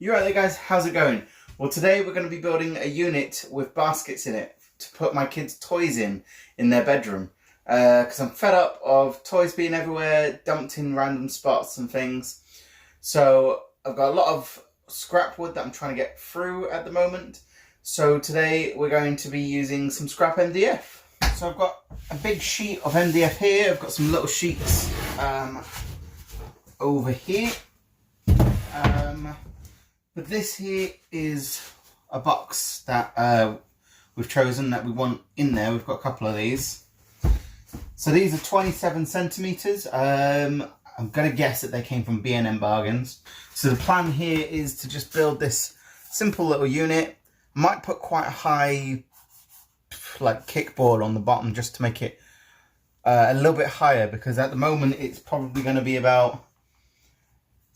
You right there guys, how's it going? Well, today we're going to be building a unit with baskets in it to put my kids' toys in their bedroom. Because I'm fed up of toys being everywhere, dumped in random spots and things. So I've got a lot of scrap wood that I'm trying to get through at the moment. So today we're going to be using some scrap MDF. So I've got a big sheet of MDF here. I've got some little sheets over here. But this here is a box that we've chosen that we want in there. We've got a couple of these. So these are 27 centimeters. I'm going to guess that they came from B&M Bargains. So the plan here is to just build this simple little unit. I might put quite a high kickboard on the bottom just to make it a little bit higher, because at the moment it's probably going to be about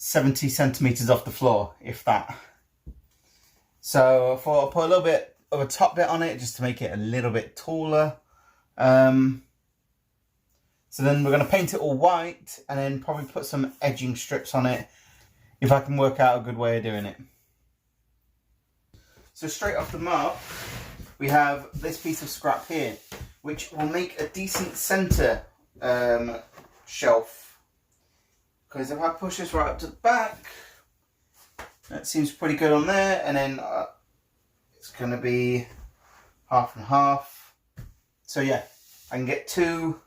70 centimeters off the floor, if that. So I'll put a little bit of a top bit on it just to make it a little bit taller. So then we're going to paint it all white and then probably put some edging strips on it if I can work out a good way of doing it. So straight off the mark, we have this piece of scrap here, which will make a decent center shelf. Because if I push this right up to the back, that seems pretty good on there, and then it's going to be half and half. So yeah, I can get two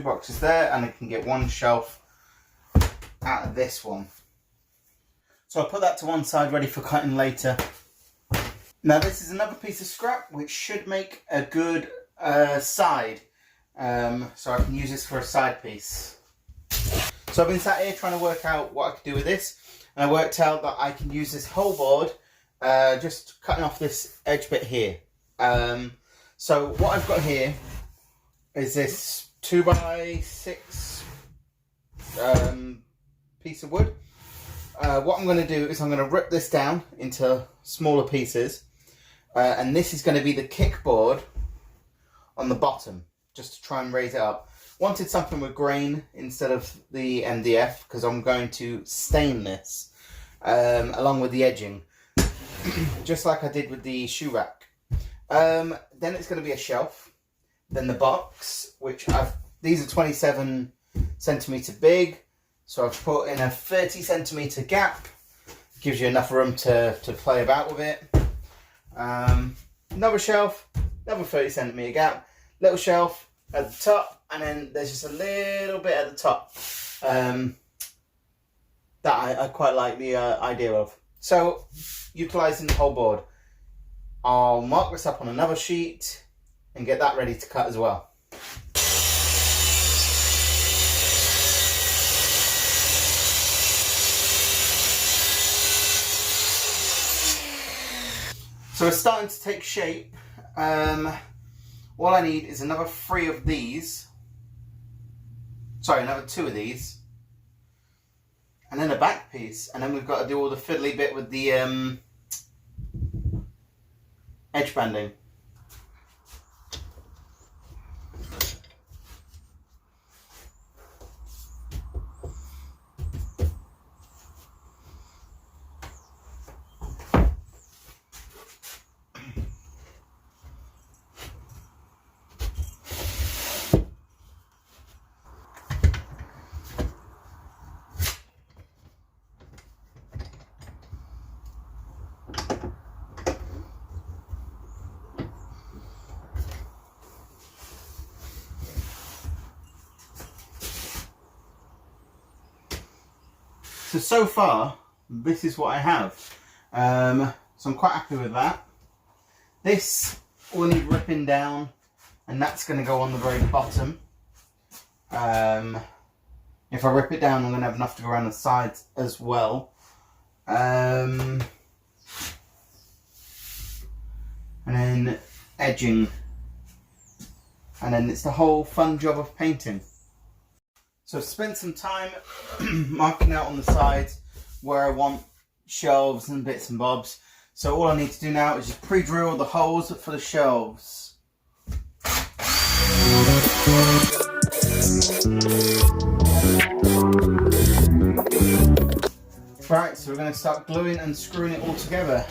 boxes there, and I can get one shelf out of this one. So I'll put that to one side ready for cutting later. Now this is another piece of scrap which should make a good side. So I can use this for a side piece. So I've been sat here trying to work out what I could do with this, and I worked out that I can use this whole board, just cutting off this edge bit here. So what I've got here is this 2x6 piece of wood. What I'm going to do is I'm going to rip this down into smaller pieces, and this is going to be the kickboard on the bottom, just to try and raise it up. Wanted something with grain instead of the MDF, because I'm going to stain this along with the edging, just like I did with the shoe rack. Then it's going to be a shelf. Then the box, which these are 27 centimeter big, so I've put in a 30 centimeter gap. Gives you enough room to play about with it. Another shelf, another 30 centimeter gap, little shelf at the top, and then there's just a little bit at the top that I quite like the idea of. So, utilising the whole board, I'll mark this up on another sheet and get that ready to cut as well. So it's starting to take shape. All I need is another 3 of these. Sorry, another 2 of these. And then a back piece. And then we've got to do all the fiddly bit with the edge banding. So far, this is what I have. So I'm quite happy with that. This will need ripping down, and that's going to go on the very bottom. If I rip it down, I'm going to have enough to go around the sides as well. And then edging. And then it's the whole fun job of painting. So I've spent some time marking out on the sides where I want shelves and bits and bobs. So all I need to do now is just pre-drill the holes for the shelves. going to start gluing and screwing it all together.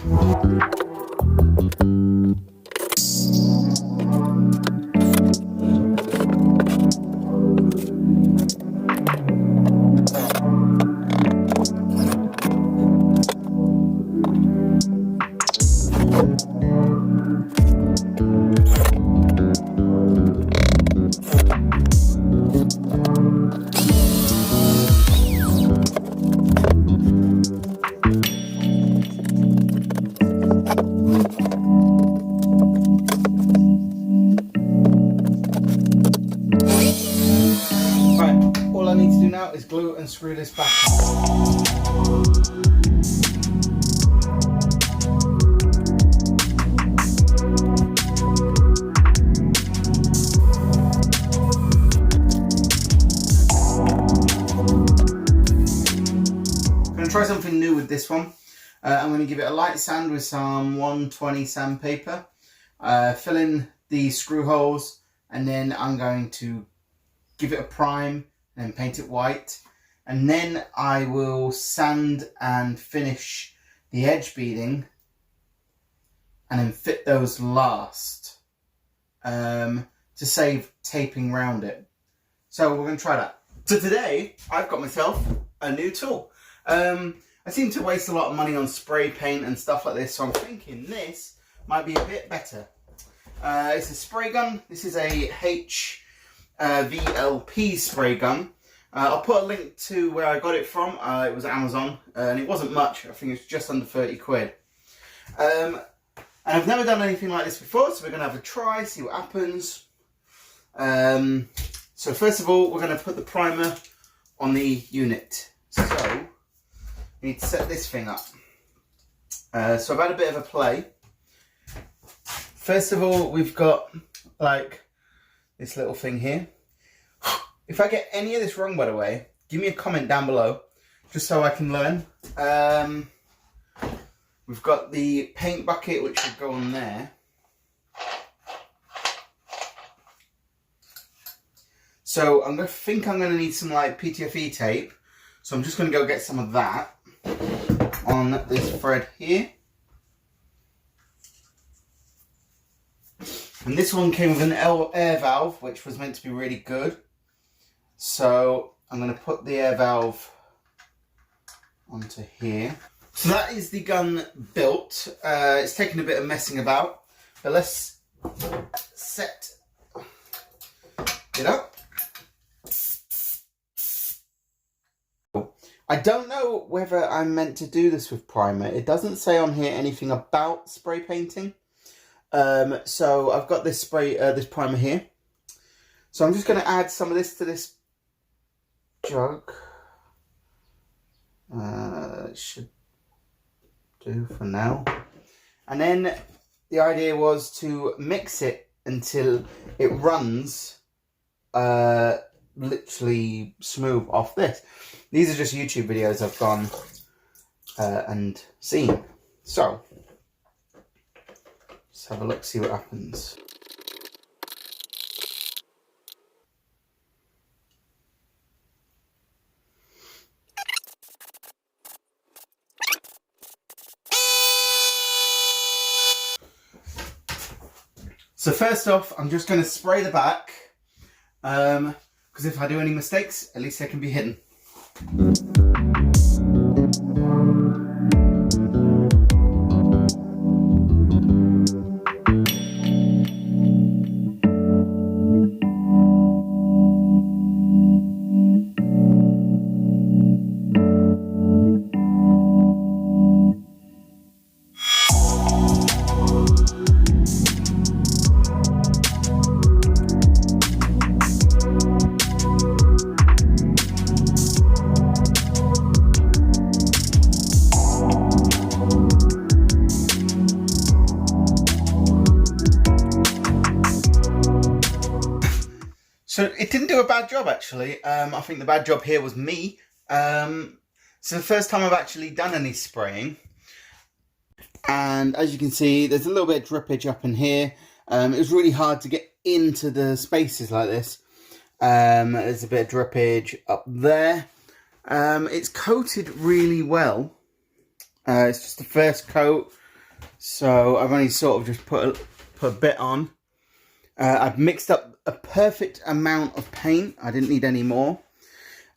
Is glue and screw this back on. I'm going to try something new with this one. I'm going to give it a light sand with some 120 sandpaper, fill in the screw holes, and then I'm going to give it a prime and paint it white, and then I will sand and finish the edge beading and then fit those last to save taping around it. So we're going to try that. So today I've got myself a new tool. I seem to waste a lot of money on spray paint and stuff like this, so I'm thinking this might be a bit better. It's a spray gun. This is a VLP spray gun. I'll put a link to where I got it from. It was Amazon, and it wasn't much. I think it's just under 30 quid. And I've never done anything like this before, so we're going to have a try, see what happens. So first of all, we're going to put the primer on the unit. So we need to set this thing up. So I've had a bit of a play. First of all, we've got like this little thing here. If I get any of this wrong, by the way, give me a comment down below, just so I can learn. We've got the paint bucket, which will go on there. So I think I'm going to need some like PTFE tape. So I'm just going to go get some of that on this thread here. And this one came with an air valve, which was meant to be really good. So I'm going to put the air valve onto here. So that is the gun built. It's taken a bit of messing about, but let's set it up. I don't know whether I'm meant to do this with primer. It doesn't say on here anything about spray painting. So I've got this this primer here. So I'm just going to add some of this to this jug. It should do for now. And then the idea was to mix it until it runs literally smooth off this. These are just YouTube videos I've gone and seen. So let's have a look, see what happens. So first off, I'm just going to spray the back, because if I do any mistakes, at least they can be hidden. So it didn't do a bad job, actually. I think the bad job here was me. So the first time I've actually done any spraying. And as you can see, there's a little bit of drippage up in here. It was really hard to get into the spaces like this. There's a bit of drippage up there. It's coated really well. It's just the first coat, so I've only sort of just put a bit on. I've mixed up a perfect amount of paint. I didn't need any more.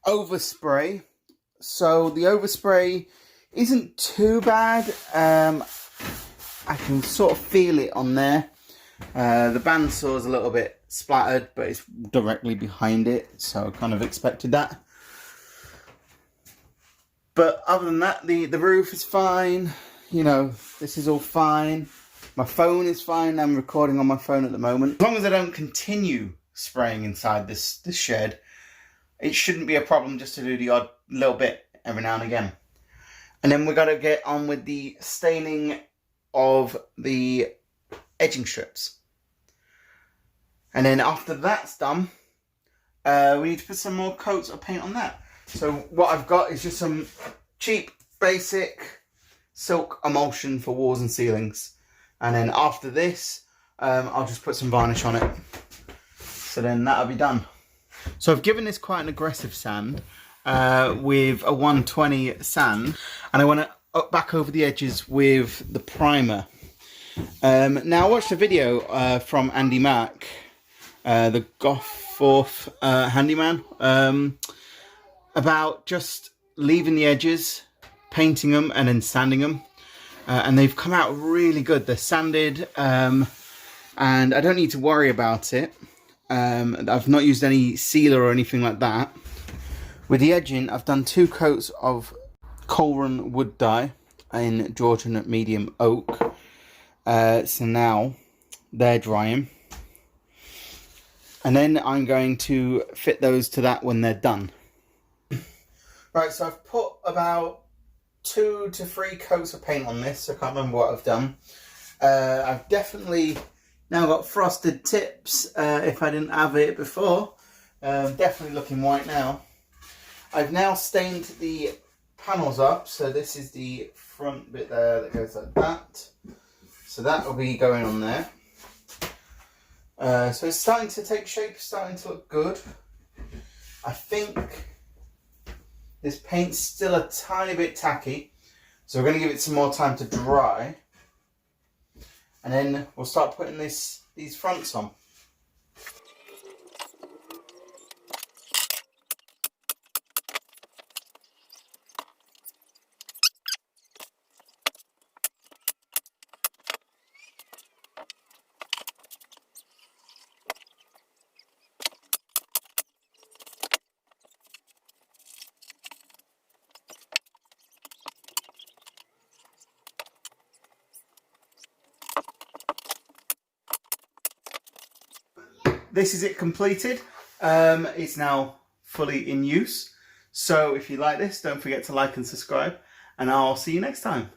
Overspray. So the overspray isn't too bad. I can sort of feel it on there. The bandsaw is a little bit splattered, but it's directly behind it, so I kind of expected that. But other than that, the roof is fine. You know, this is all fine. My phone is fine. I'm recording on my phone at the moment. As long as I don't continue spraying inside this shed, it shouldn't be a problem just to do the odd little bit every now and again. And then we got to get on with the staining of the edging strips. And then after that's done, we need to put some more coats of paint on that. So what I've got is just some cheap, basic silk emulsion for walls and ceilings. And then after this, I'll just put some varnish on it. So then that'll be done. So I've given this quite an aggressive sand with a 120 sand. And I want to back over the edges with the primer. Now I watched a video from Andy Mack, the Goforth handyman, about just leaving the edges, painting them and then sanding them. And they've come out really good. They're sanded and I don't need to worry about it. I've not used any sealer or anything like that. With the edging, I've done 2 coats of Colran wood dye in Georgian medium oak. So now they're drying. And then I'm going to fit those to that when they're done. Right, so I've put about 2 to 3 coats of paint on this. I can't remember what I've done. I've definitely now got frosted tips if I didn't have it before. Definitely looking white now. I've now stained the panels up. So this is the front bit there that goes like that. So that will be going on there. So it's starting to take shape, starting to look good. I think this paint's still a tiny bit tacky, so we're going to give it some more time to dry. And then we'll start putting these fronts on. This is it completed. It's now fully in use. So if you like this, don't forget to like and subscribe, and I'll see you next time.